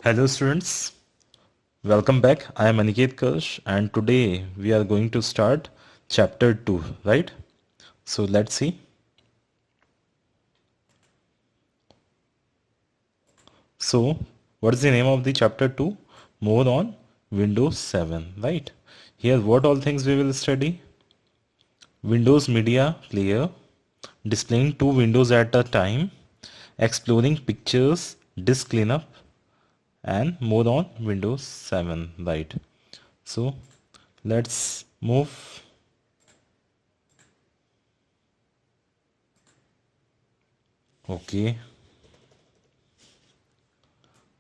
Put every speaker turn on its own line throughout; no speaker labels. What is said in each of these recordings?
Hello students, welcome back. I am Aniket Kirsch and today we are going to start chapter 2, right? So let's see. So what is the name of the chapter 2? More on Windows 7, right? Here what all things we will study? Windows Media Player, displaying two windows at a time, exploring pictures, disk cleanup, and more on Windows 7, right? So let's move. Okay,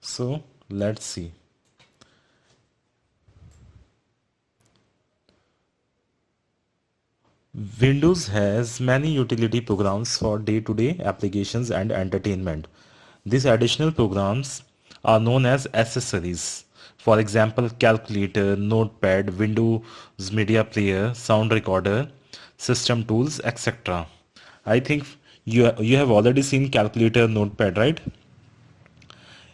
so let's see. Windows has many utility programs for day-to-day applications and entertainment. These additional programs are known as accessories. For example, calculator, notepad, Windows Media Player, sound recorder, system tools, etc. I think you have already seen calculator, notepad, right?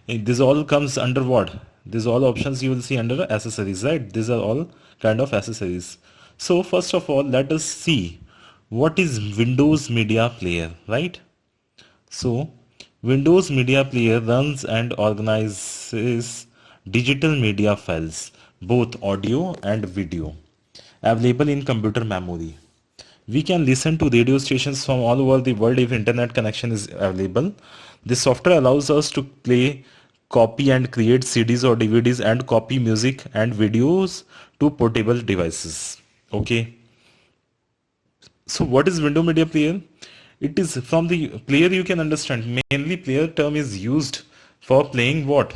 This all comes under what? These all options you will see under accessories, right? These are all kind of accessories. So first of all, let us see what is Windows Media Player, right? So Windows Media Player runs and organizes digital media files, both audio and video, available in computer memory. We can listen to radio stations from all over the world if internet connection is available. This software allows us to play, copy and create CDs or DVDs and copy music and videos to portable devices. Okay. So what is Window Media Player? It is from the player you can understand. Mainly player term is used for playing what?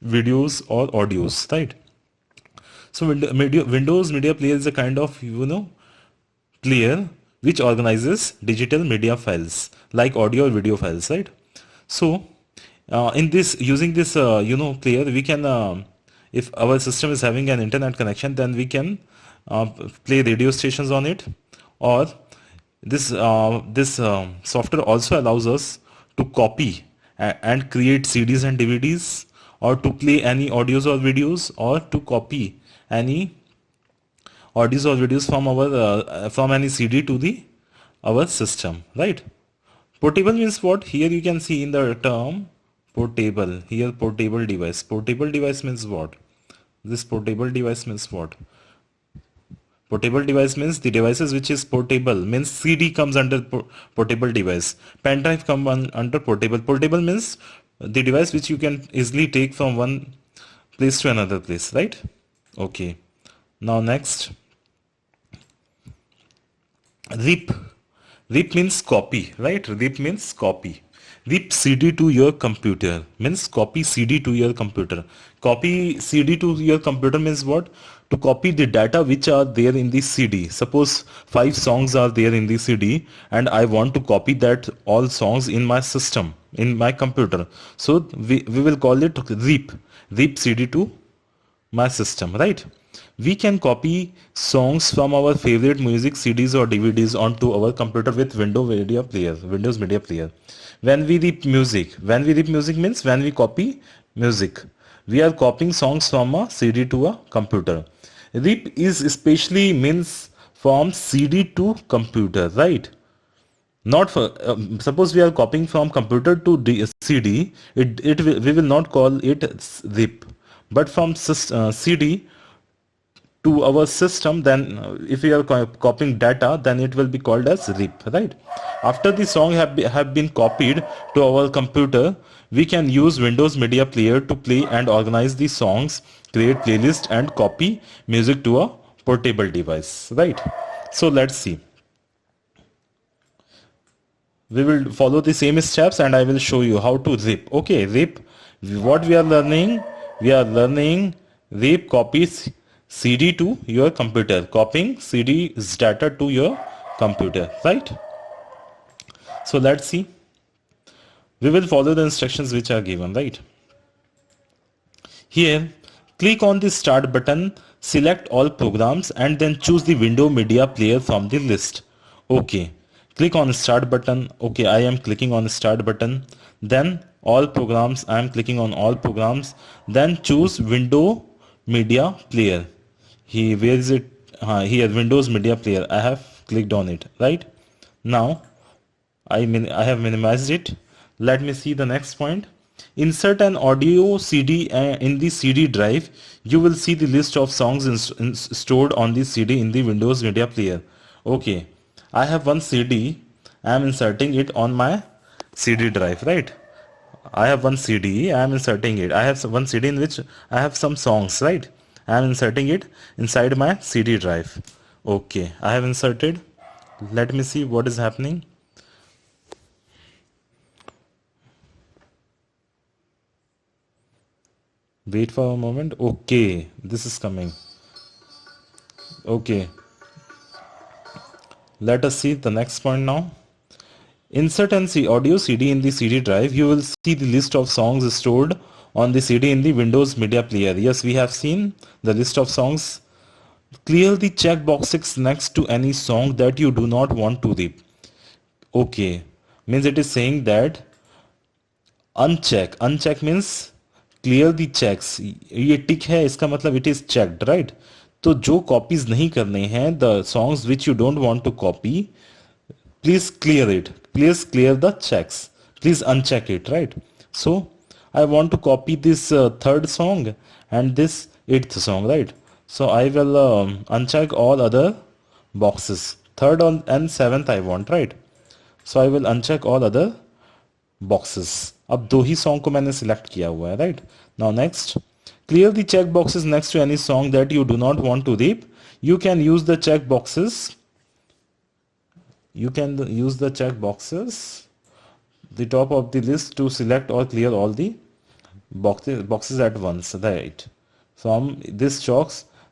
Videos or audios, right? So Windows Media Player is a kind of, player which organizes digital media files like audio or video files, right? So in this using this player we can if our system is having an internet connection, then we can uh, play radio stations on it, or this software also allows us to copy and create CDs and DVDs, or to play any audios or videos, or to copy any audios or videos from our from any CD to the our system, right? Portable means what? Here you can see in the term portable. Here portable device. Portable device means what? This portable device means what? Portable device means the devices which is portable, means CD comes under portable device. Pen drive come under portable. Portable means the device which you can easily take from one place to another place, right? Okay. Now next, RIP. RIP means copy, right? RIP means copy. RIP CD to your computer means copy CD to your computer. Copy CD to your computer means what? To copy the data which are there in the CD. Suppose 5 songs are there in the CD and I want to copy that all songs in my system, in my computer. So we will call it RIP. RIP CD to my system, right? We can copy songs from our favorite music CDs or DVDs onto our computer with Windows Media Player. When we rip music means when we copy music. We are copying songs from a CD to a computer. Rip is especially means from CD to computer, right? Not for suppose we are copying from computer to CD, we will not call it zip, but from CD to our system, then if we are copying data, then it will be called as RIP, right? After the song have been copied to our computer, we can use Windows Media Player to play and organize the songs, create playlist and copy music to a portable device, right? So let's see. We will follow the same steps and I will show you how to RIP. Okay, RIP, what we are learning? We are learning RIP copies CD to your computer, copying CD's data to your computer, right? So let's see. We will follow the instructions which are given, right? Here, click on the Start button, select all programs and then choose the Windows Media Player from the list. Okay. Click on Start button. Okay, I am clicking on Start button. Then all programs. I am clicking on all programs, then choose window media player. Where is it? Here, Windows Media Player. I have clicked on it, right? Now I have minimized it. Let me see the next point. Insert an audio CD in the CD drive. You will see the list of songs stored on the CD in the Windows Media Player. Okay, I have one CD. I am inserting it on my CD drive, right? I have one CD. I am inserting it. I have one CD in which I have some songs, right? I am inserting it inside my CD drive. Okay, I have inserted. Let me see what is happening. Wait for a moment. Okay, this is coming. Okay, let us see the next point now. Insert an audio CD in the CD drive. You will see the list of songs stored on the CD in the Windows Media Player. Yes, we have seen the list of songs. Clear the check boxes next to any song that you do not want to rip. Okay, means it is saying that uncheck means clear the checks. ये टिक है, इसका मतलब it is checked, right? तो जो copies नहीं करने हैं, the songs which you don't want to copy, please clear it. Please clear the checks. Please uncheck it, right? So I want to copy this third song and this eighth song, right? So I will uncheck all other boxes. Third and seventh I want, right? So I will uncheck all other boxes. अब दो ही song को मैंने select किया हुआ है, right? Now next, clear the check boxes next to any song that you do not want to reap. You can use the check boxes. You can use the check boxes, the top of the list, to select or clear all the boxes at once, right? From this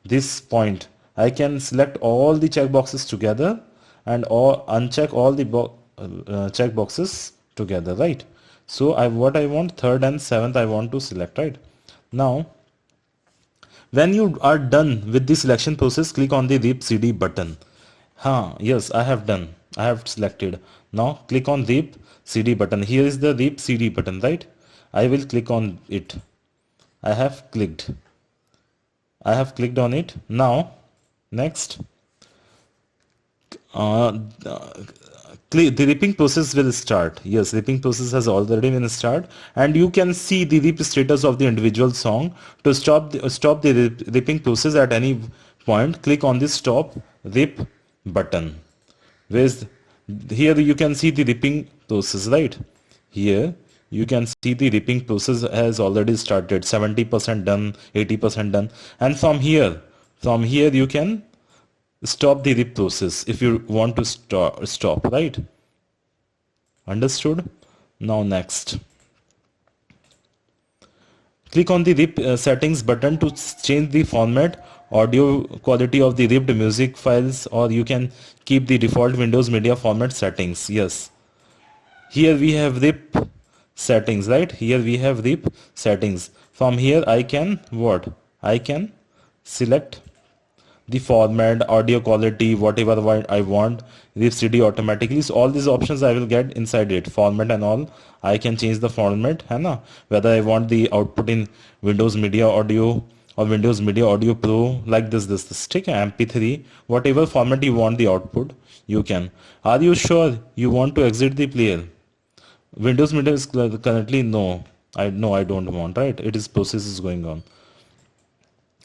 this point, I can select all the check boxes together and or uncheck all the check boxes together, right? So what I want, third and seventh I want to select, right? Now when you are done with the selection process, click on the Rip CD button. Yes, I have done. I have selected. Now click on Rip CD button. Here is the Rip CD button, right? I will click on it. I have clicked on it. Now next, the ripping process will start. Yes, ripping process has already been started, and you can see the rip status of the individual song. To stop the ripping process at any point, click on the stop rip button. Here you can see the ripping process, right? Here you can see the ripping process has already started. 70% done, 80% done, and from here you can stop the rip process if you want to stop, right? Understood? Now next, click on the rip settings button to change the format, audio quality of the ripped music files, or you can keep the default Windows Media format settings. Yes, here we have rip settings, right? Here we have rip settings. From here I can select the format, audio quality, whatever I want, rip CD automatically. So all these options I will get inside it. Format and all, I can change the format, है ना? Whether I want the output in Windows Media Audio or Windows Media Audio Pro, like this, ठीक है, MP3, whatever format you want the output, you can. Are you sure you want to exit the player? Windows Media is currently no. I don't want, right? It is process is going on.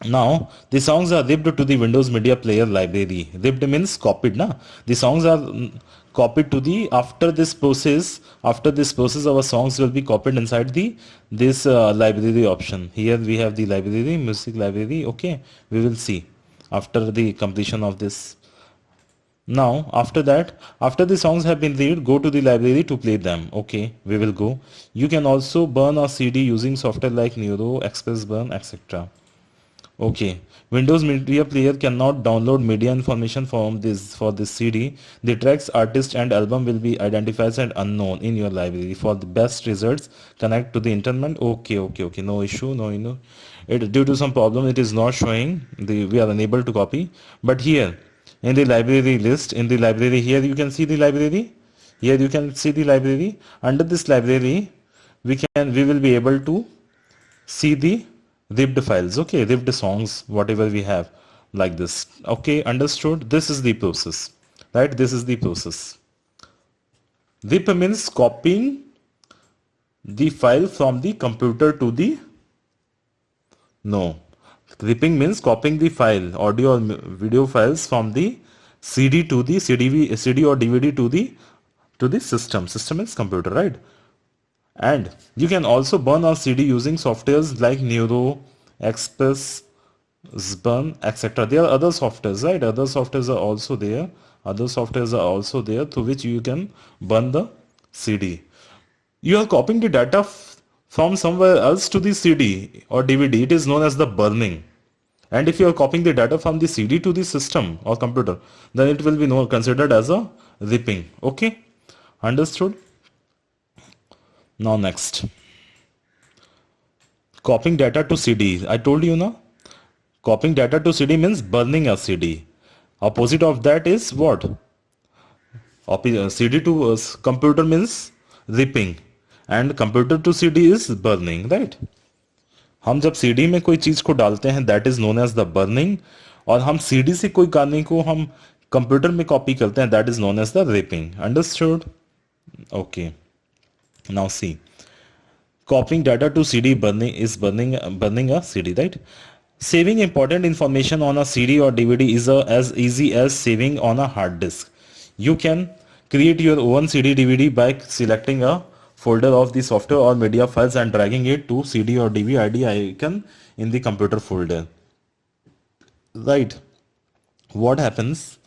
Now the songs are ripped to the Windows Media Player library. Ripped means copied, na? The songs are copied to the after this process our songs will be copied inside this library option. Here we have the library, music library. Okay, we will see after the completion of this. Now after the songs have been read, go to the library to play them. Okay, we will go. You can also burn a CD using software like Neuro, Express Burn, etc. Okay, Windows Media Player cannot download media information for this CD. The tracks, artist and album will be identified as unknown in your library. For the best results, connect to the internet. Okay, no issue, no. Due to some problem, it is not showing. We are unable to copy. But here, in the library list, here you can see the library. Here you can see the library. Under this library, we will be able to see the ripped files, okay, ripped songs, whatever we have, like this. Okay, understood? This is the process, right? This is the process. Rip means copying the file from the computer to the, no, ripping means copying the file, audio or video files from the CD to the CD or DVD to the system. System is computer, right? And you can also burn a CD using softwares like Neuro, Express, Zburn, etc. There are other softwares, right? Other softwares are also there. Other softwares are also there through which you can burn the CD. You are copying the data from somewhere else to the CD or DVD. It is known as the burning. And if you are copying the data from the CD to the system or computer, then it will be considered as a ripping. Okay, understood? Now next, copying data to CD. I told you now, copying data to CD means burning a CD. Opposite of that is what? CD to computer means ripping, and computer to CD is burning, right? हम जब CD में कोई चीज को डालते हैं, that is known as the burning, और हम CD से कोई गाने को हम कंप्यूटर में कॉपी करते हैं, that is known as the ripping. Understood? Okay. Now see, copying data to CD burning a CD, right? Saving important information on a CD or DVD is as easy as saving on a hard disk. You can create your own CD DVD by selecting a folder of the software or media files and dragging it to CD or DVD icon in the computer folder. Right? What happens?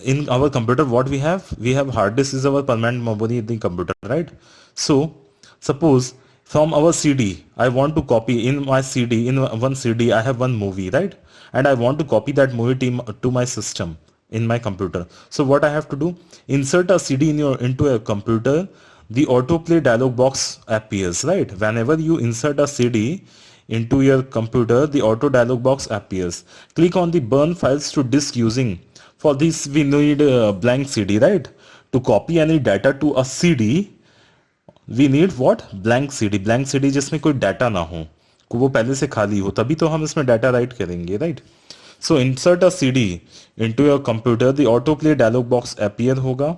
In our computer, what we have hard disk is our permanent memory in the computer, right? So suppose from our CD I want to copy in one CD I have one movie, right? And I want to copy that movie to my system in my computer. So what I have to do, insert a CD into a computer. The autoplay dialog box appears, right? Whenever you insert a CD into your computer, the auto dialog box appears. Click on the burn files to disk using. For this we need a blank CD, right? To copy any data to a CD, we need what? Blank CD. Blank CD जिसमें कोई data ना हो, वो पहले से खाली हो, तभी तो हम इसमें डाटा राइट करेंगे, right? So insert a CD into your computer. The autoplay dialog box appear होगा.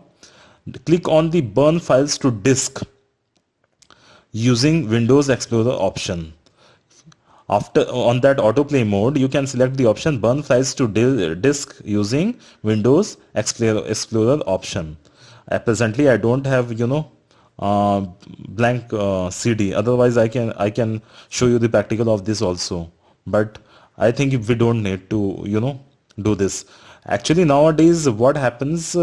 Click on the burn files to disk using Windows Explorer option. After on that autoplay mode, you can select the option burn files to disk using Windows Explorer option. Presently, I don't have blank CD. Otherwise, I can show you the practical of this also. But I think we don't need to do this. Actually, nowadays, what happens? CD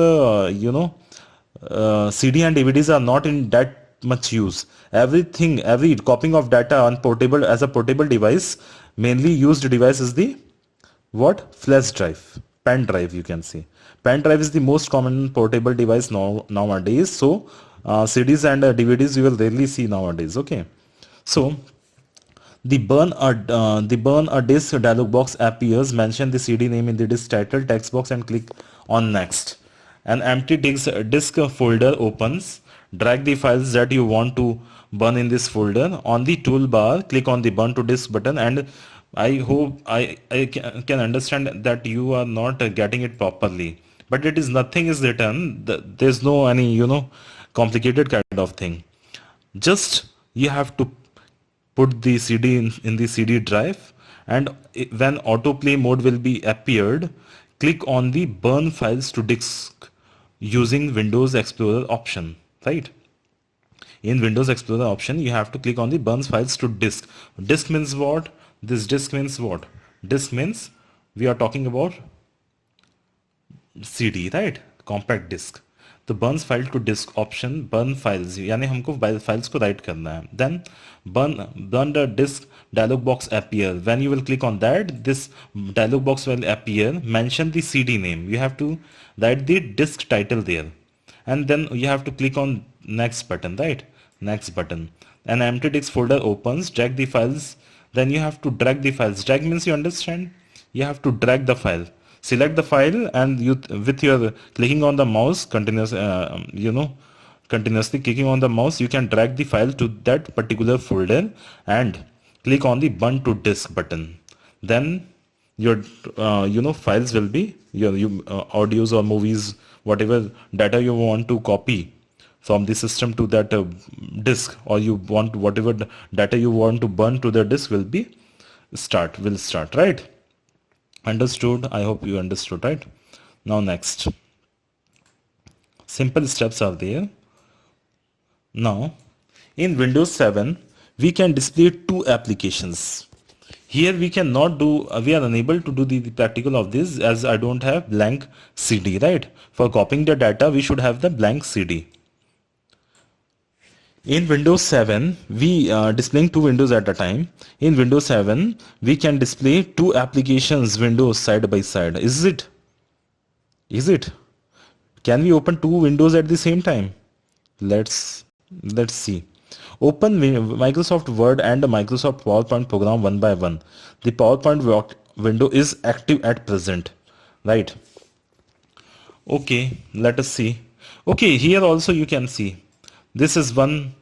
and DVDs are not in that much use. Every copying of data on portable as a portable device, mainly used device is the what? Flash drive, pen drive. You can see pen drive is the most common portable device nowadays. So CDs and DVDs you will rarely see nowadays. Okay, so the burn a disk dialog box appears. Mention the CD name in the disk title text box and click on next. An empty disk folder opens. Drag the files that you want to burn in this folder. On the toolbar, click on the burn to disk button, and I hope I can understand that you are not getting it properly. But it is nothing is written. There's no any complicated kind of thing. Just you have to put the CD in the CD drive, and when autoplay mode will be appeared, click on the burn files to disk using Windows Explorer option, right? In Windows Explorer option, you have to click on the burn files to disk. Disk means what? This disk means what? Disk means we are talking about CD, right? Compact disk. तो burn file to disk option, burn files, यानी हमको files को write करना है. Then burn the disk dialog box appear. When you will click on that, this dialog box will appear. Mention the CD name. You have to write the disk title there, and then you have to click on next button, right? Next button. An empty disk folder opens. Drag the files. Then you have to drag the files. Drag means you understand. You have to drag the file. Select the file, and you with your clicking on the mouse continuous Continuously clicking on the mouse, you can drag the file to that particular folder and click on the burn to disk button. Then your files will be your audios or movies, whatever data you want to copy from the system to that disk, or you want whatever data you want to burn to the disk will start, right? Understood? I hope you understood, right? Now next, simple steps are there. Now, in Windows 7, we can display two applications. Here we cannot do, we are unable to do the practical of this as I don't have blank CD, right? For copying the data, we should have the blank CD. In Windows 7, we displaying two windows at a time. In Windows 7, we can display two applications windows side by side. Is it? Is it? Can we open two windows at the same time? Let's see. Open Microsoft Word and Microsoft PowerPoint program one by one. The PowerPoint window is active at present, right? Okay, let us see. Okay, here also you can see this is one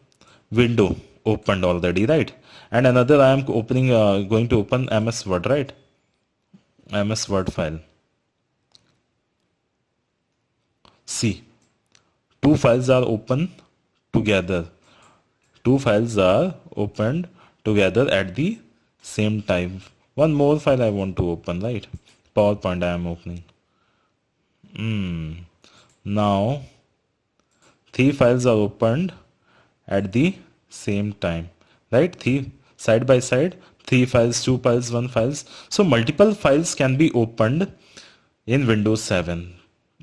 window opened already, right? And another I am opening, going to open MS Word, right? MS Word file. See, two files are open together. Two files are opened together at the same time. One more file I want to open, right? PowerPoint I am opening. Now, three files are opened at the same time, right? Three side by side, three files, two files, one files. So multiple files can be opened in Windows 7.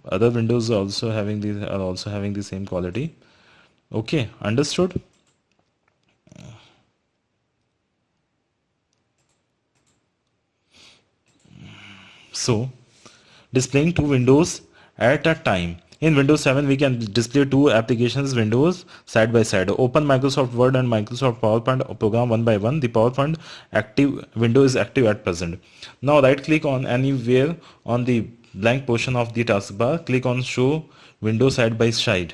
Other windows are also having the same quality. Okay, understood? So, displaying two windows at a time. In Windows 7, we can display two applications windows side by side. Open Microsoft Word and Microsoft PowerPoint program one by one. The PowerPoint active window is active at present. Now right click on anywhere on the blank portion of the taskbar. Click on Show Window Side by Side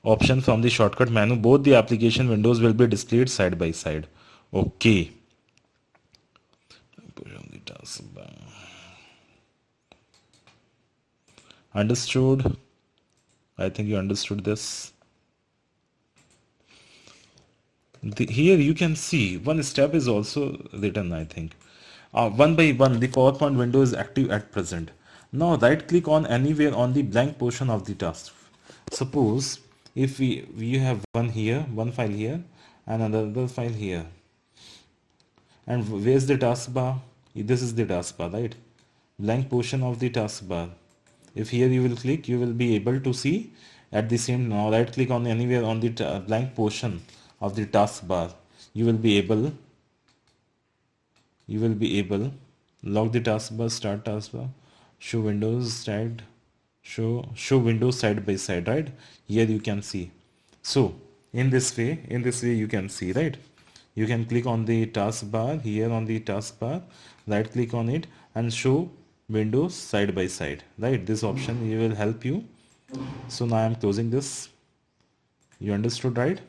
option from the shortcut menu. Both the application windows will be displayed side by side. Okay. Put on the taskbar. Understood? I think you understood this. Here you can see one step is also written, I think. One by one, the PowerPoint window is active at present. Now right click on anywhere on the blank portion of the task. Suppose if we have one here, one file here, and another file here. And where's the taskbar? This is the taskbar, right? Blank portion of the taskbar. If here you will click, you will be able to see at the same. Now right click on anywhere on the blank portion of the taskbar. You will be able lock the taskbar, start taskbar, show windows side, show windows side by side, right? Here you can see. So in this way you can see, right? You can click on the taskbar, here on the taskbar, right click on it and show windows side by side, right? This option will help you. So now I am closing this. You understood, right?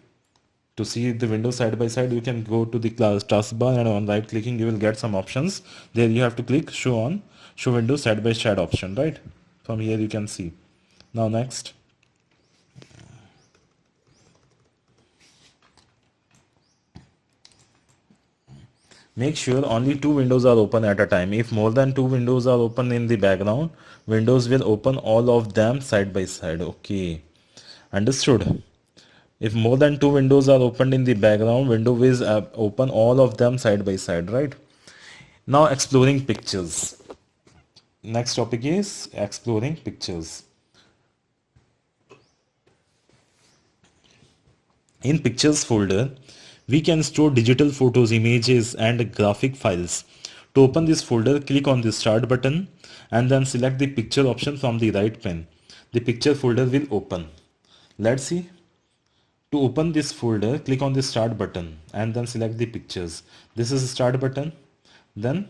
To see the windows side by side, you can go to the taskbar and on right clicking you will get some options. There you have to click show windows side by side option, right? From here you can see. Now next. Make sure only two windows are open at a time. If more than two windows are open in the background, Windows will open all of them side by side. Okay, understood? If more than two windows are opened in the background, Windows will open all of them side by side, right? Now exploring pictures. Next topic is exploring pictures. In pictures folder, we can store digital photos, images and graphic files. To open this folder, click on the start button and then select the picture option from the right pane. The picture folder will open. Let's see. To open this folder, click on the start button and then select the pictures. This is the start button. Then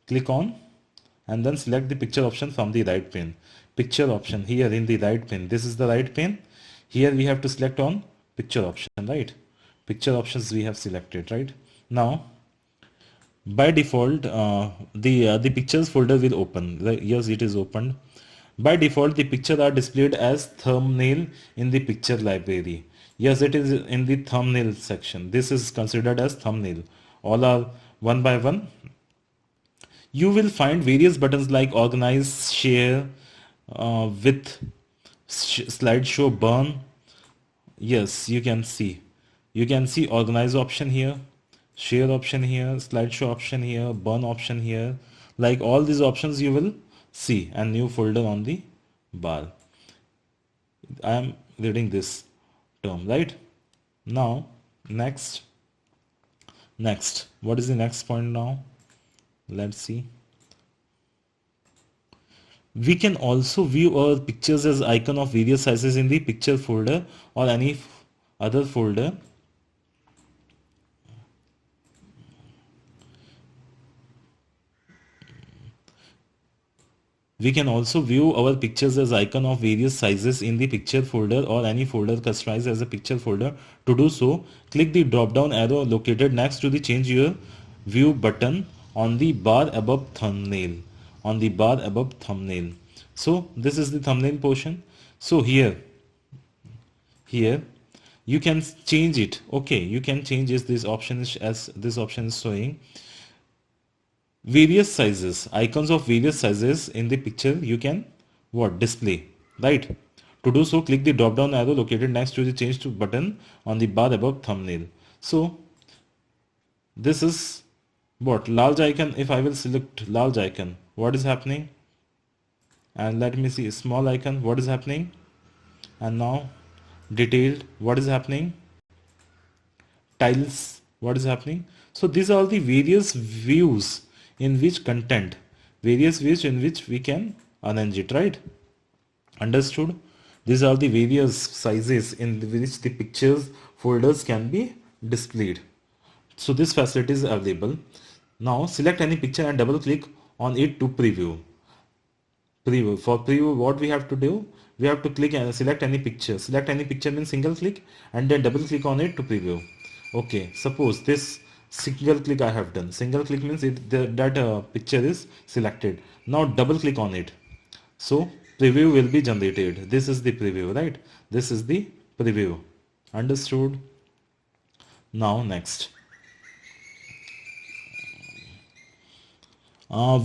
click on and then select the picture option from the right pane. Picture option here in the right pane. This is the right pane. Here we have to select on picture option, right? Picture options we have selected, right? Now by default the pictures folder will open, right? Yes, it is opened. By default the pictures are displayed as thumbnail in the picture library. Yes, it is in the thumbnail section. This is considered as thumbnail. All are one by one. You will find various buttons like organize, share, with, slideshow, burn. Yes, you can see organize option here, share option here, slideshow option here, burn option here. Like all these options you will see, and new folder on the bar. I am reading this term, right? Now next what is the next point now? Let's see. We can also view our pictures as icon of various sizes in the picture folder or any other folder. We can also view our pictures as icon of various sizes in the picture folder or any folder customized as a picture folder. To do so, click the drop down arrow located next to the change your view button on the bar above thumbnail. So this is the thumbnail portion. So here you can change it. Okay, you can change this option is as this option is showing various sizes, icons of various sizes in the picture you can display, right? To do so, click the drop down arrow located next to the change to button on the bar above thumbnail. So this is large icon. If I will select large icon, what is happening? And let me see small icon, what is happening? And now detailed, what is happening? Tiles, what is happening? So these are the various views in which we can arrange it, right? Understood? These are the various sizes in which the pictures folders can be displayed. So this facility is available. Now select any picture and double click on it to preview. For preview, what we have to do? We have to click and select any picture. Select any picture means single click and then double click on it to preview. Okay, suppose this single click I have done. Single click means that picture is selected. Now double click on it. So preview will be generated. This is the preview, right? This is the preview. Understood? Now next.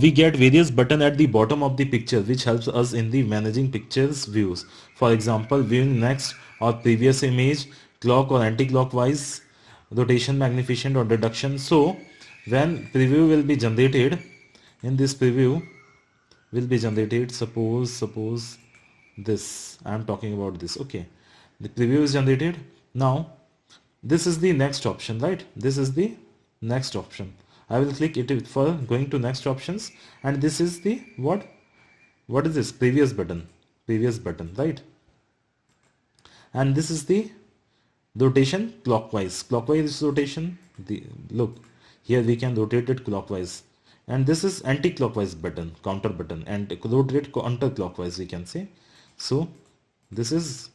We get various buttons at the bottom of the picture which helps us in the managing pictures views. For example, viewing next or previous image, clock or anti-clockwise, rotation, magnification or reduction. So when preview will be generated, in this preview will be generated, suppose this, I am talking about this. Okay, the preview is generated. Now this is the next option, right? This is the next option. I will click it for going to next options, and this is the what is this? Previous button, right? And this is the rotation, clockwise rotation. Look here, we can rotate it clockwise, and this is anti-clockwise button, counter button, and rotate counter-clockwise we can say. So this is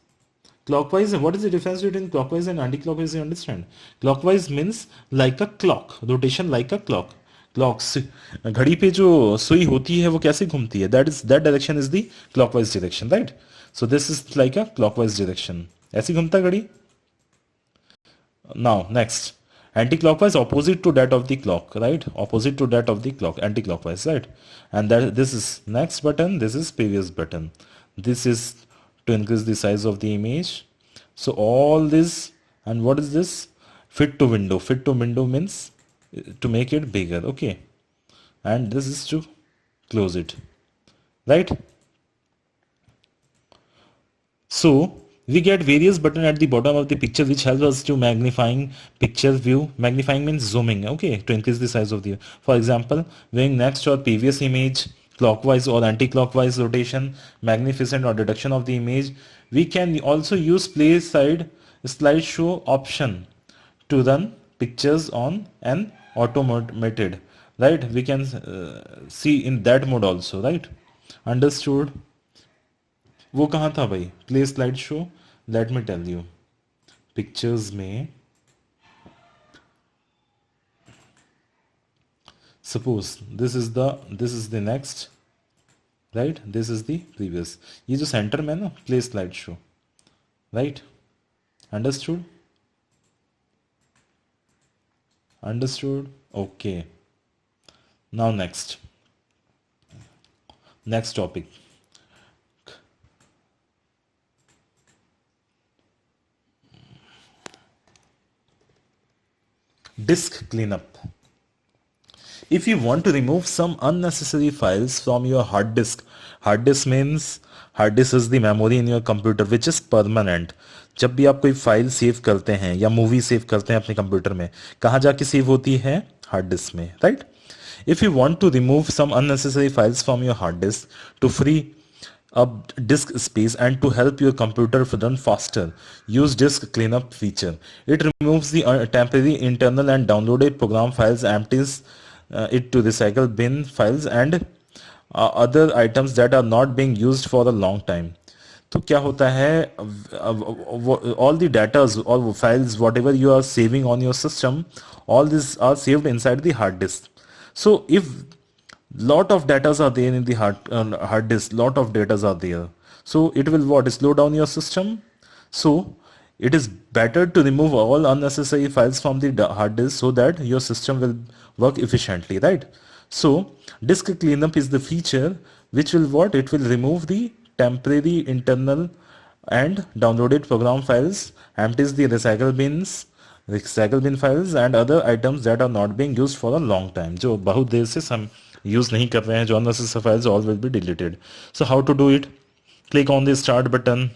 clockwise. What is the difference between clockwise and anti-clockwise? You understand? Clockwise means like a clock, rotation like a clock. घड़ी पे जो सुई होती है वो कैसे घूमती है? That direction is the clockwise direction, right? So this is like a clockwise direction. ऐसे घूमता घड़ी. Now next, anti-clockwise, opposite to that of the clock, right? Opposite to that of the clock, anti-clockwise, right? And this is next button. This is previous button. This is to increase the size of the image. So all this, and what is this? Fit to window. Fit to window means to make it bigger. Okay, and this is to close it, right? So we get various buttons at the bottom of the picture which helps us to magnifying picture view. Magnifying means zooming, okay, to increase the size of the, for example, viewing next or previous image, clockwise or anti-clockwise rotation, magnificent or reduction of the image. We can also use play side slideshow option to run pictures on an automated, right? We can see in that mode also, right? Understood? वो कहाँ था भाई? Play slideshow. Let me tell you, pictures में suppose this is the next, right? This is the previous. ये जो center में ना, play slideshow, right? Understood? Understood? Okay. Now next topic. Disk cleanup. If you want to remove some unnecessary files from your hard disk means hard disk is the memory in your computer which is permanent. जब भी आप कोई file save करते हैं या movie save करते हैं अपने कंप्यूटर में, कहाँ जाके सेव होती है? हार्ड डिस्क में, right? If you want to remove some unnecessary files from your hard disk to free up disk space and to help your computer run faster, use disk cleanup feature. It removes the temporary internal and downloaded program files, empties it to recycle bin files and other items that are not being used for a long time. तो क्या होता है, all the data or files whatever you are saving on your system, all these are saved inside the hard disk. So if lot of data are there in the hard disk, lot of data are there, so it will what, slow down your system. So it is better to remove all unnecessary files from the hard disk so that your system will work efficiently, right? So disk cleanup is the feature which will what, it will remove the temporary internal and downloaded program files, empties the recycle bin files and other items that are not being used for a long time, जो बहुत देर से हम use नहीं कर रहे हैं, जो unnecessary files all will be deleted. So how to do it? Click on the start button,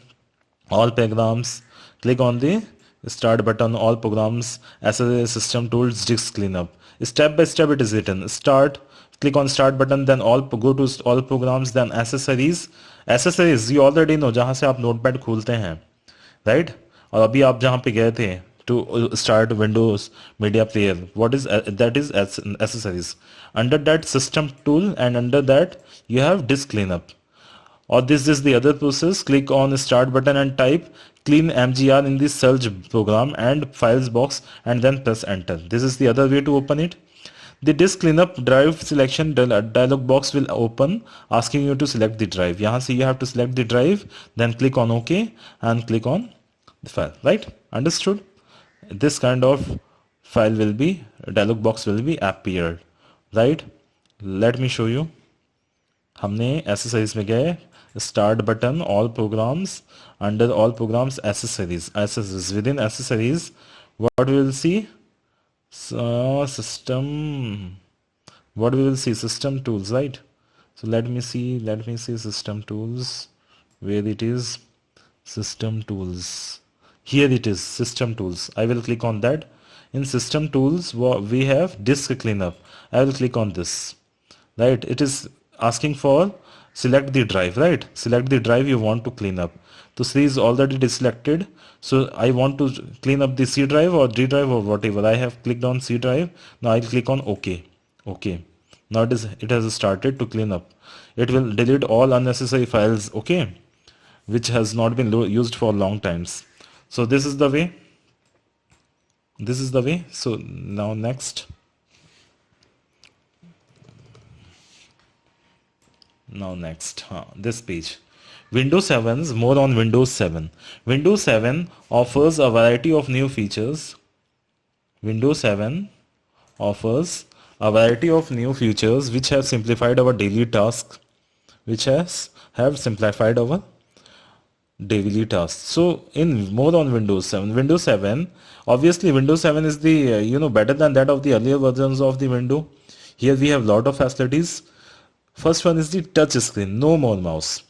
all programs, click on the start button, all programs, SSD system tools, disk cleanup. Step by step it is written. Start, click on start button, then all go to all programs, then accessories. Accessories you already know, जहाँ से आप notepad खोलते हैं, right? और अभी आप जहाँ पे गए थे to start Windows Media Player, what is that is accessories. Under that system tool and under that you have disk cleanup. Or this is the other process. Click on start button and type clean mgr in the search program and files box and then press enter. This is the other way to open it. The disk cleanup drive selection dialog box will open asking you to select the drive. यहाँ से you have to select the drive, then click on OK and click on the file, right? Understood? This kind of file will be, dialog box will be appeared, right? Let me show you. हमने accessories में गए, start button, all programs, under all programs accessories, within accessories what we will see, system, what we will see, system tools, right? So let me see system tools, where it is, system tools, here it is, system tools. I will click on that. In system tools we have disk cleanup. I will click on this, right? It is asking for select the drive, right? Select the drive you want to clean up. So C is already deselected, so I want to clean up the C drive or D drive or whatever. I have clicked on C drive. Now I'll click on OK. Okay, now it has started to clean up. It will delete all unnecessary files, okay, which has not been used for long times. So this is the way. So now next, this page, Windows 7's more on Windows 7. Windows 7 offers a variety of new features. Windows 7 offers a variety of new features which have simplified our daily tasks. So in more on Windows 7, obviously Windows 7 is the better than that of the earlier versions of the window. Here we have lot of facilities. First one is the touch screen, no more mouse.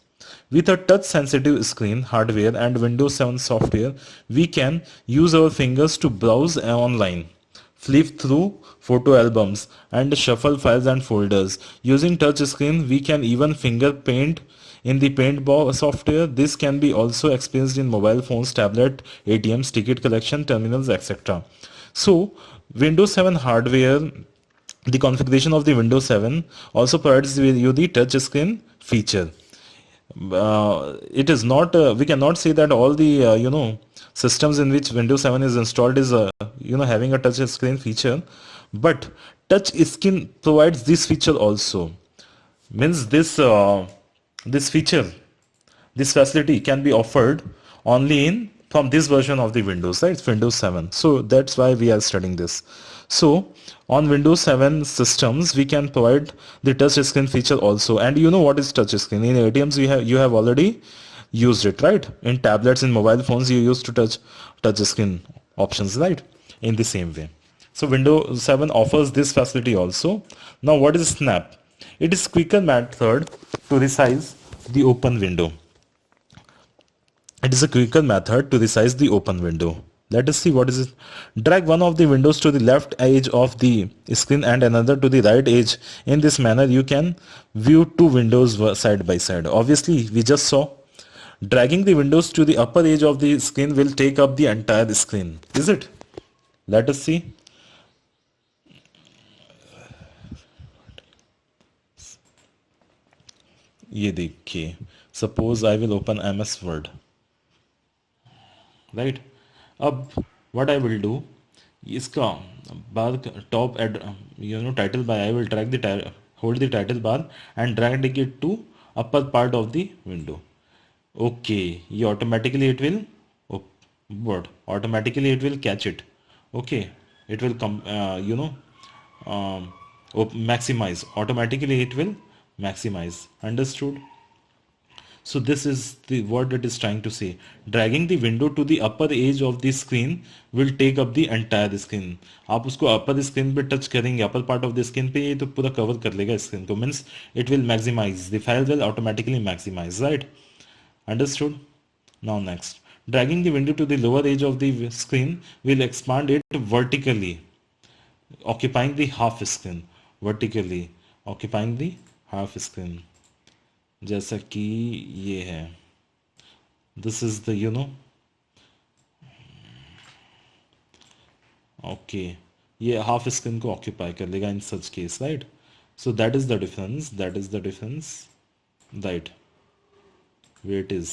With a touch sensitive screen hardware and Windows 7 software, we can use our fingers to browse online, flip through photo albums and shuffle files and folders. Using touch screen, we can even finger paint in the paintball software. This can be also experienced in mobile phones, tablet, ATMs, ticket collection, terminals, etc. So Windows 7 hardware, the configuration of the Windows 7 also provides you the touch screen feature. it is not, we cannot say that all the systems in which Windows 7 is installed is having a touch screen feature, but touch screen provides this feature also. Means this feature, this facility can be offered only in from this version of the Windows, right? It's Windows 7. So that's why we are studying this. So on Windows 7 systems, we can provide the touch screen feature also. And you know what is touch screen? In ATMs, you have already used it, right? In tablets, in mobile phones, you used to touch screen options, right? In the same way. So Windows 7 offers this facility also. Now what is Snap? It is quicker method to resize the open window. It is a quicker method to resize the open window. Let us see what is it. Drag one of the windows to the left edge of the screen and another to the right edge. In this manner, you can view two windows side by side. Obviously, we just saw dragging the windows to the upper edge of the screen will take up the entire screen. Is it? Let us see. ये देखिए. Suppose I will open MS Word. Right. अब what I will do, इसका बाद top add title bar, I will drag the hold the title bar and drag it to upper part of the window. Okay, ये automatically it will word automatically it will catch it. Okay, it will come maximize, automatically it will maximize. Understood? So this is the what it is trying to say. Dragging the window to the upper edge of the screen will take up the entire screen. आप उसको upper screen पे touch करेंगे, upper part of the screen पे, ये तो पूरा cover कर लेगा screen को. Means it will maximize. The file will automatically maximize, right? Understood? Now next. Dragging the window to the lower edge of the screen will expand it vertically, occupying the half screen. Vertically occupying the half screen. जैसा कि ये है, this is the okay, ये half screen को occupy कर लेगा in such case, right? So that is the difference, right, way it is.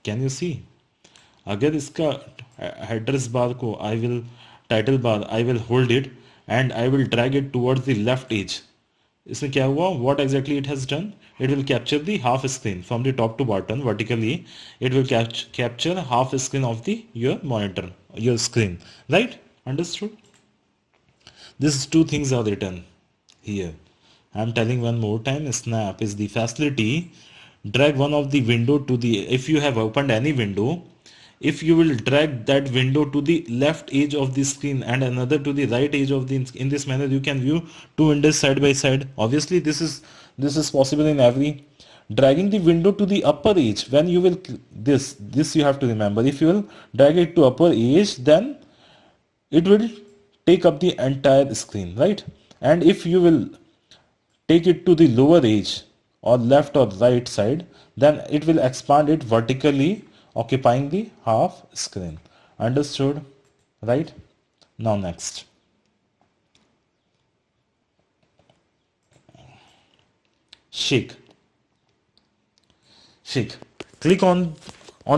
Can you see? अगर इसका एड्रेस बार को title bar I will hold it and I will drag it towards the left edge. इसमें क्या हुआ? What exactly it has done? It will capture the half screen from the top to bottom vertically. It will capture half screen of the your monitor, your screen, right? Understood? These two things are written here. I am telling one more time. Snap is the facility. Drag one of the window to the, if you have opened any window, if you will drag that window to the left edge of the screen and another to the right edge of the, in this manner you can view two windows side by side. Obviously this is possible in every. Dragging the window to the upper edge, when you will this you have to remember, if you will drag it to upper edge, then it will take up the entire screen, right? And if you will take it to the lower edge or left or right side, then it will expand it vertically, occupying the half screen. Understood? Right? Now next. Shake. Click on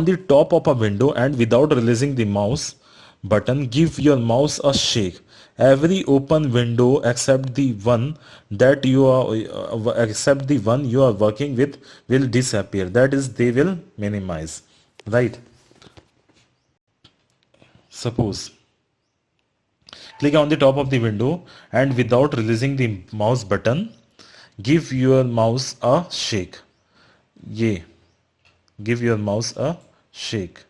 the top of a window and without releasing the mouse button, give your mouse a shake. Every open window except the one you are working with will disappear. That is, they will minimize. Right? Suppose click on the top of the window and without releasing the mouse button, give your mouse a shake. Give your mouse a shake.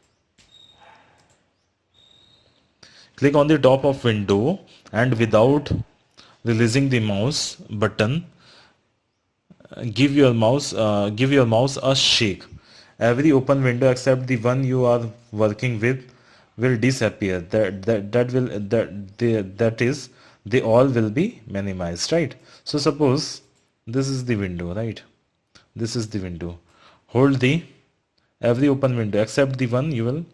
Click on the top of window and without releasing the mouse button, give your mouse a shake. Every open window except the one you are working with will disappear. That is, they all will be minimized, right? So suppose this is the window, right? This is the window. Hold the every open window except the one you will.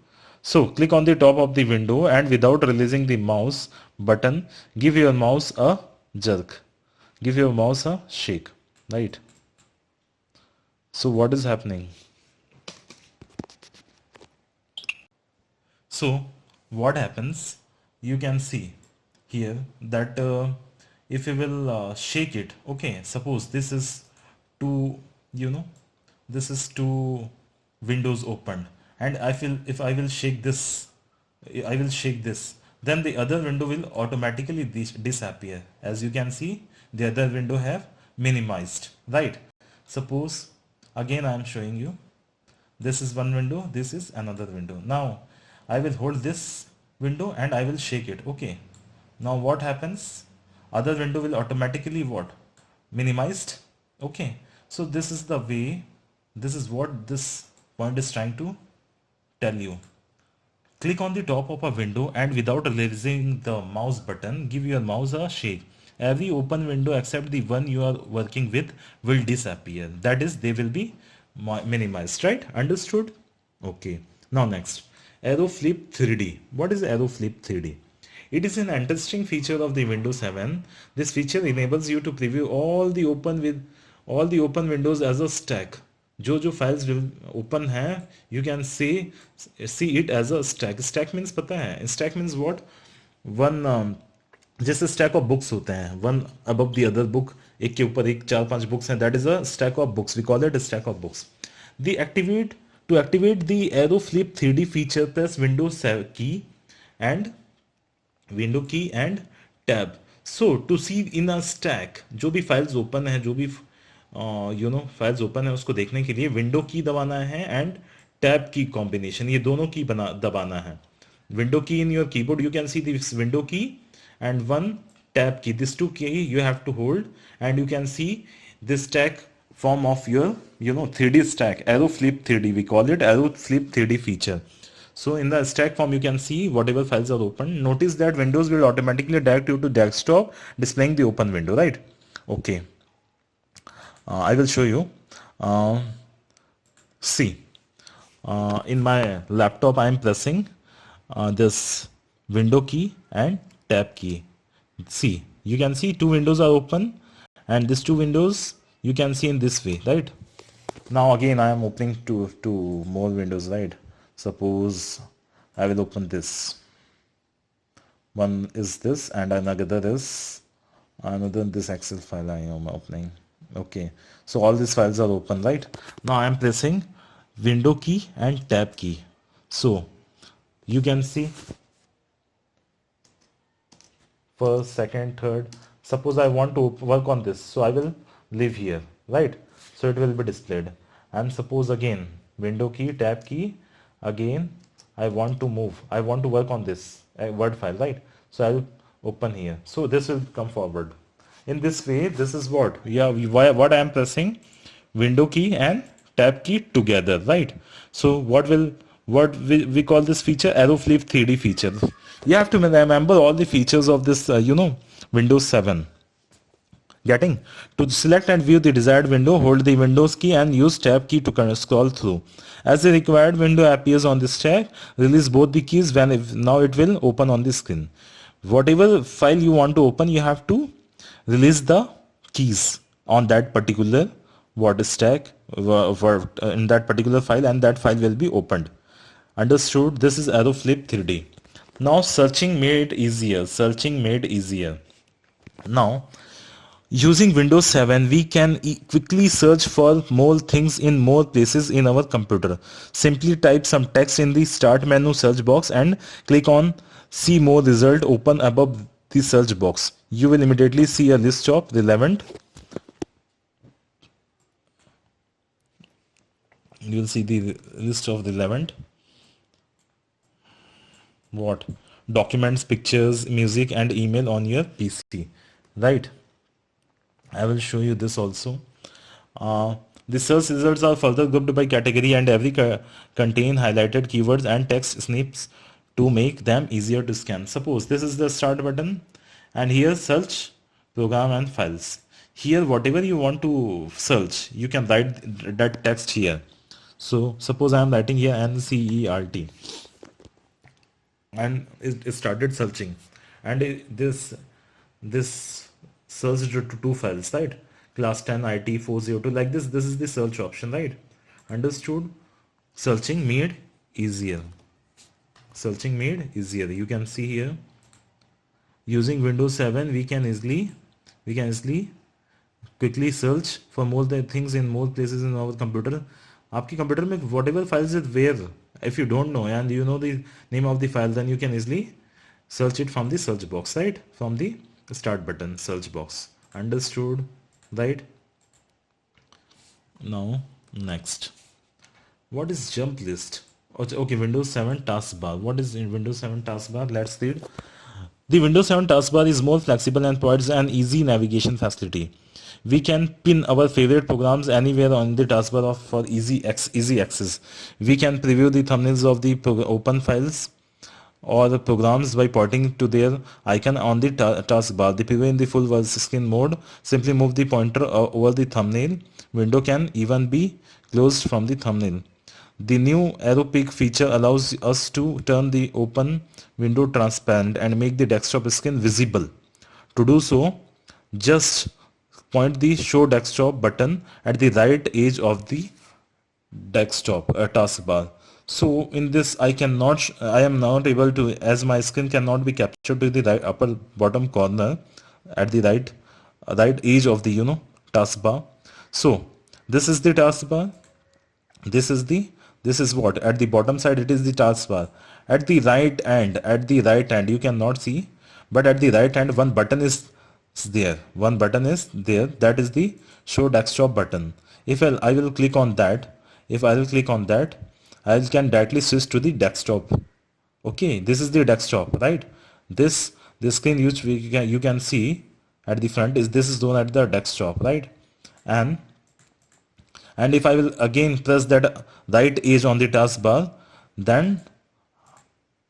So click on the top of the window and without releasing the mouse button, give your mouse a jerk. Give your mouse a shake. right? So what is happening? So what happens, you can see here that if we will shake it, okay, suppose this is two, you know, this is two windows opened, and I feel if I will shake this, I will shake this, then the other window will automatically disappear. As you can see, the other window have minimized, right? Suppose again I am showing you, this is one window, this is another window. Now I will hold this window and I will shake it. Okay. Now what happens? Other window will automatically what? Minimized. Okay. So this is the way, this is what this point is trying to tell you. Click on the top of a window and without releasing the mouse button, give your mouse a shake. Every open window except the one you are working with will disappear. That is, they will be minimized, right? Understood? Okay. Now next, Arrow Flip 3D. What is Arrow Flip 3D? It is an interesting feature of the Windows 7. This feature enables you to preview all the open windows as a stack. जो files will open है, you can see it as a stack. Stack means पता है? Stack means what? One जैसे stack of books होते हैं, one above the other book, एक के ऊपर एक 4-5 books हैं, that is a stack of books. We call it a stack of books. To activate the Arrow Flip 3D feature, press Windows key and tab. So to see in a stack, जो भी files open है, जो भी files open है, उसको देखने के लिए विंडो की दबाना है एंड टैब की कॉम्बिनेशन, ये दोनों की दबाना है. Window key in your keyboard, you can see this window key and one tab key, this two key you have to hold and you can see this stack form of your 3D stack. Arrow Flip 3D, we call it Arrow Flip 3D feature. So in the stack form you can see whatever files are open. Notice that Windows will automatically direct you to desktop displaying the open window, right? Okay. I will show you. See, in my laptop I am pressing this window key and tab key. See, you can see two windows are open and these two windows you can see in this way, right? Now again I am opening two more windows, right? Suppose I will open this. One is this and another is this Excel file I am opening. Okay, so all these files are open, right? Now I am pressing window key and tab key. So you can see first, second, third. Suppose I want to work on this, so I will leave here, right? So it will be displayed. And suppose again window key, tab key, again I want to move, I want to work on this Word file, right? So I will open here, so this will come forward. In this way, this is what I am pressing window key and tab key together, right? So what we call this feature? Arrow Flip 3D feature. You have to remember all the features of this Windows 7. Getting? To select and view the desired window, hold the Windows key and use tab key to scroll through. As the required window appears on this tab, release both the keys now it will open on the screen. Whatever file you want to open, you have to release the keys on that particular stack in that particular file, and that file will be opened. Understood? This is Arrow Flip 3D. Now searching made easier. Now using Windows 7, we can quickly search for more things in more places in our computer. Simply type some text in the start menu search box and click on see more result open above the search box. You will immediately see a list of relevant. You will see the list of relevant documents, pictures, music and email on your PC, right? I will show you this also. The search results are further grouped by category and every contain highlighted keywords and text snips to make them easier to scan. Suppose this is the start button and here search, program and files. Here whatever you want to search, you can write that text here. So suppose I am writing here NCERT and it started searching, and this searched to two files, right? class 10 IT 402, like this is the search option, right? Understood? Searching made easier. Searching made easier. You can see here, using Windows 7 we can easily quickly search for more the things in more places in our computer. आपकी computer में whatever files is where, if you don't know and you know the name of the file, then you can easily search it from the search box, right? From the start button search box. Understood, right? Now next, what is jump list? Okay, Windows 7 taskbar. What is in Windows 7 taskbar? Let's read. The Windows 7 taskbar is more flexible and provides an easy navigation facility. We can pin our favorite programs anywhere on the taskbar for easy access. We can preview the thumbnails of the open files or the programs by pointing to their icon on the taskbar. The preview in the full screen mode. Simply move the pointer over the thumbnail. Window can even be closed from the thumbnail. The new arrow peak feature allows us to turn the open window transparent and make the desktop screen visible. To do so, just point the show desktop button at the right edge of the desktop taskbar. So in this I am not able to, as my screen cannot be captured to the right upper bottom corner at the right edge of the taskbar. So this is the taskbar. This is what at the bottom side, it is the taskbar. At the right hand you cannot see, but at the right hand one button is there. One button is there, that is the show desktop button. If I will click on that, if I will click on that, I can directly switch to the desktop. Okay, this is the desktop, right? This screen which you can see at the front is, this is known at the desktop, right? And if I will again press that right edge on the taskbar, then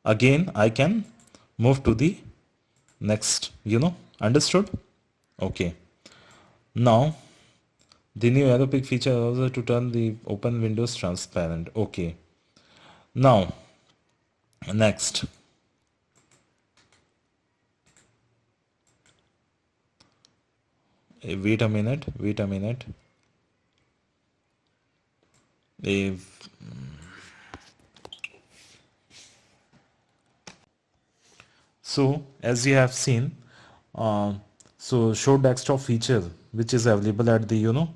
again I can move to the next, understood? Okay. Now the new arrow pick feature allows us to turn the open windows transparent. Okay. Now next, wait a minute. If so, as you have seen, so show desktop feature which is available at the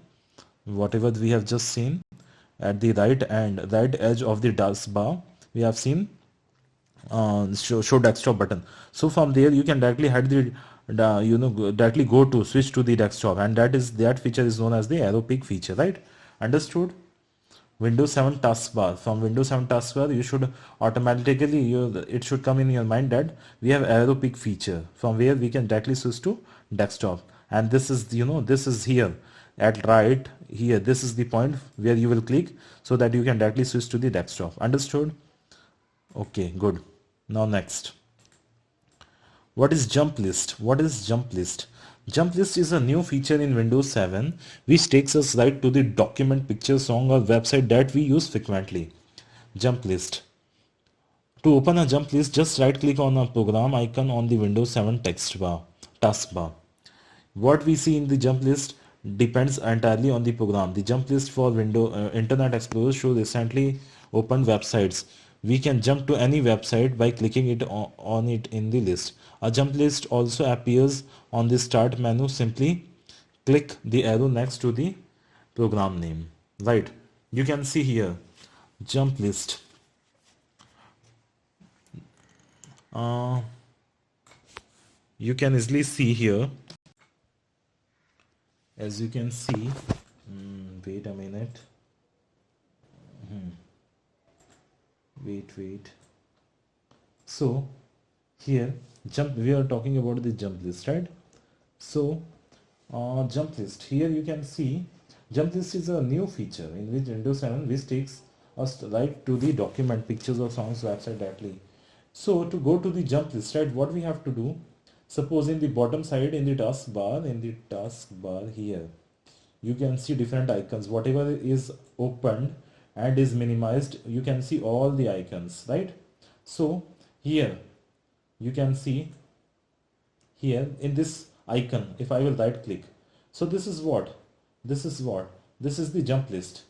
whatever we have just seen at the right edge of the taskbar, we have seen show desktop button. So from there you can directly hide directly go to switch to the desktop, and that feature is known as the arrow peak feature, right? Understood? Windows 7 taskbar. From Windows 7 taskbar, you should automatically it should come in your mind that we have arrow peak feature from where we can directly switch to desktop. And this is this is here at right here. This is the point where you will click so that you can directly switch to the desktop. Understood? Okay, good. Now next, what is jump list? What is jump list? Jump list is a new feature in Windows 7 which takes us right to the document, picture, song or website that we use frequently. Jump list. To open a jump list, just right click on a program icon on the Windows 7 taskbar. What we see in the jump list depends entirely on the program. The jump list for Internet Explorer shows recently opened websites. We can jump to any website by clicking on it in the list. A jump list also appears on the start menu. Simply click the arrow next to the program name. Right. You can see here jump list. You can easily see here, as you can see. Wait a minute. Wait. So here we are talking about the jump list, right? So jump list, here you can see jump list is a new feature in which Windows 7 which takes us right to the document, pictures or songs website directly. So to go to the jump list, right, what we have to do, suppose in the bottom side in the taskbar here you can see different icons. Whatever is opened and is minimized, you can see all the icons, right? So here you can see here in this icon, if I will right click, So this is what? This is what? This is the jump list.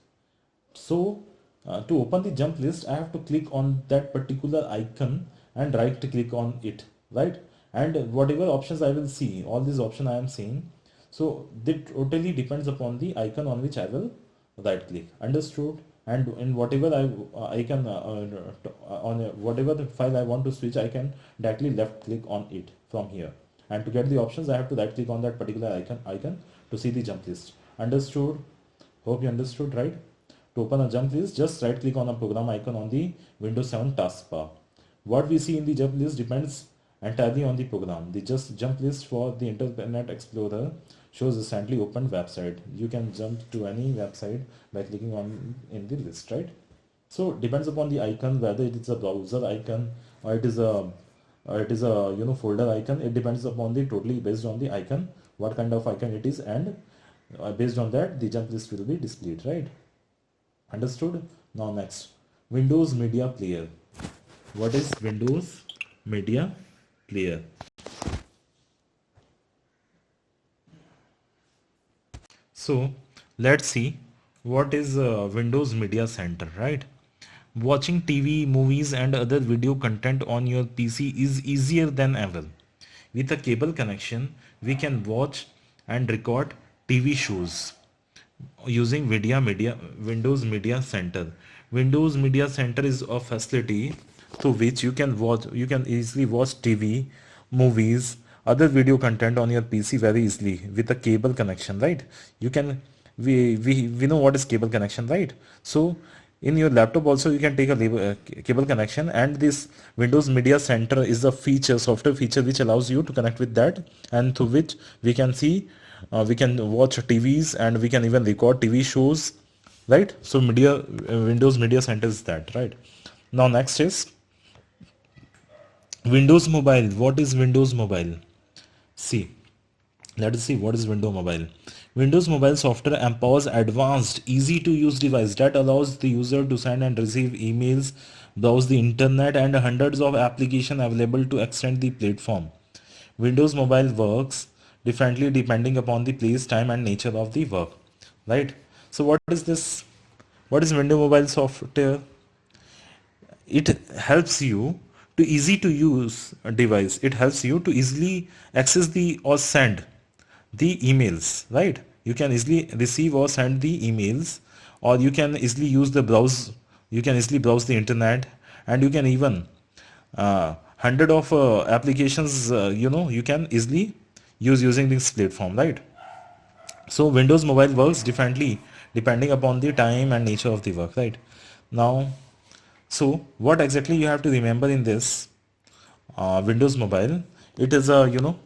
So to open the jump list, I have to click on that particular icon and right click on it, right? And whatever options I will see, all these options I am seeing. So that totally depends upon the icon on which I will right click. Understood? And in whatever I can on whatever the file I want to switch, I can directly left click on it from here. And to get the options, I have to right click on that particular icon to see the jump list. Understood? Hope you understood, right? To open a jump list, just right click on a program icon on the Windows 7 taskbar. What we see in the jump list depends entirely on the program. The just jump list for the Internet Explorer shows recently opened website. You can jump to any website by clicking on in the list, right? So depends upon the icon, whether it is a browser icon or it is a folder icon. It depends upon the totally based on the icon, what kind of icon it is, and based on that the jump list will be displayed, right? Understood? Now next, Windows Media Player. What is Windows Media Player? So let's see what is Windows Media Center, right? Watching TV, movies and other video content on your PC is easier than ever. With a cable connection, we can watch and record TV shows using Windows Media Center. Windows Media Center is a facility through which you can easily watch TV, movies, other video content on your PC very easily with a cable connection, right? You can we know what is cable connection, right? So in your laptop also you can take a cable connection, and this Windows Media Center is a software feature which allows you to connect with that, and through which we can watch TVs and we can even record TV shows, right? So Windows Media Center is that, right? Now next is Windows Mobile. What is Windows Mobile? See, let us see what is Windows Mobile. Windows Mobile software empowers advanced, easy to use device that allows the user to send and receive emails, browse the internet and hundreds of applications available to extend the platform. Windows Mobile works differently depending upon the place, time and nature of the work, right? So what is this? What is Windows Mobile software? It helps you to easy to use a device. It helps you to easily access the or send the emails, right? You can easily receive or send the emails, or you can easily use the browse. You can easily browse the internet, and you can even hundred of applications you can easily use using this platform, right? So Windows Mobile works differently depending upon the time and nature of the work, right? Now, so what exactly you have to remember in this Windows Mobile? It is a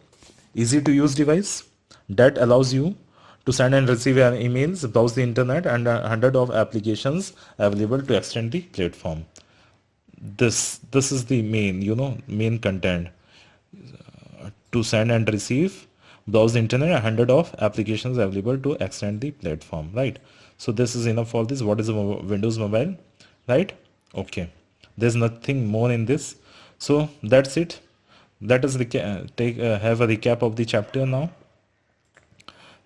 easy to use device that allows you to send and receive emails, browse the internet, and hundred of applications available to extend the platform. This is the main content, to send and receive, browse the internet, a hundred of applications available to extend the platform, right? So this is enough for this. What is a Windows Mobile, right? Okay, there's nothing more in this, so that's it. Let us have a recap of the chapter now.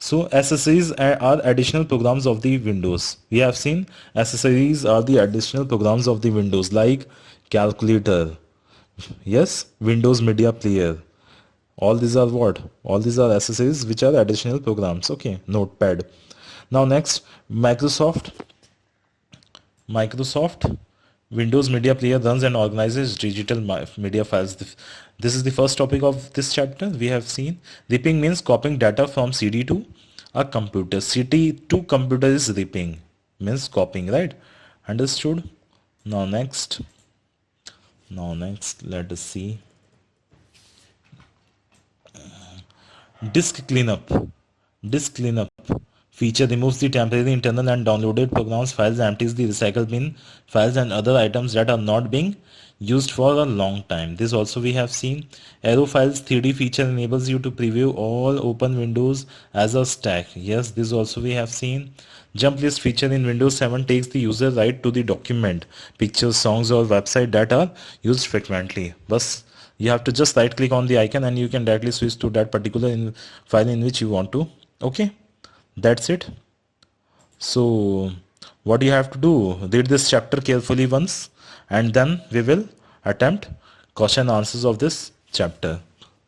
So accessories are additional programs of the Windows. We have seen accessories are the additional programs of the Windows, like calculator, yes, Windows Media Player. All these are what? All these are accessories which are additional programs. Okay, Notepad. Now next, Microsoft Windows Media Player runs and organizes digital media files. This is the first topic of this chapter. We have seen ripping means copying data from CD to a computer. CD to computer is ripping, means copying, right? Understood? Now next, let us see. Disk cleanup feature removes the temporary internal and downloaded programs files, empties the recycle bin files and other items that are not being used for a long time. This also we have seen. Arrow files 3D feature enables you to preview all open windows as a stack. Yes, this also we have seen. Jump list feature in Windows 7 takes the user right to the document, pictures, songs or website that are used frequently. But you have to just right click on the icon and you can directly switch to that particular file in which you want to. Okay, That's it. So what you have to do, read this chapter carefully once, and then we will attempt question answers of this chapter,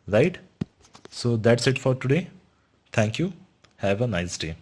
right? So that's it for today. Thank you. Have a nice day.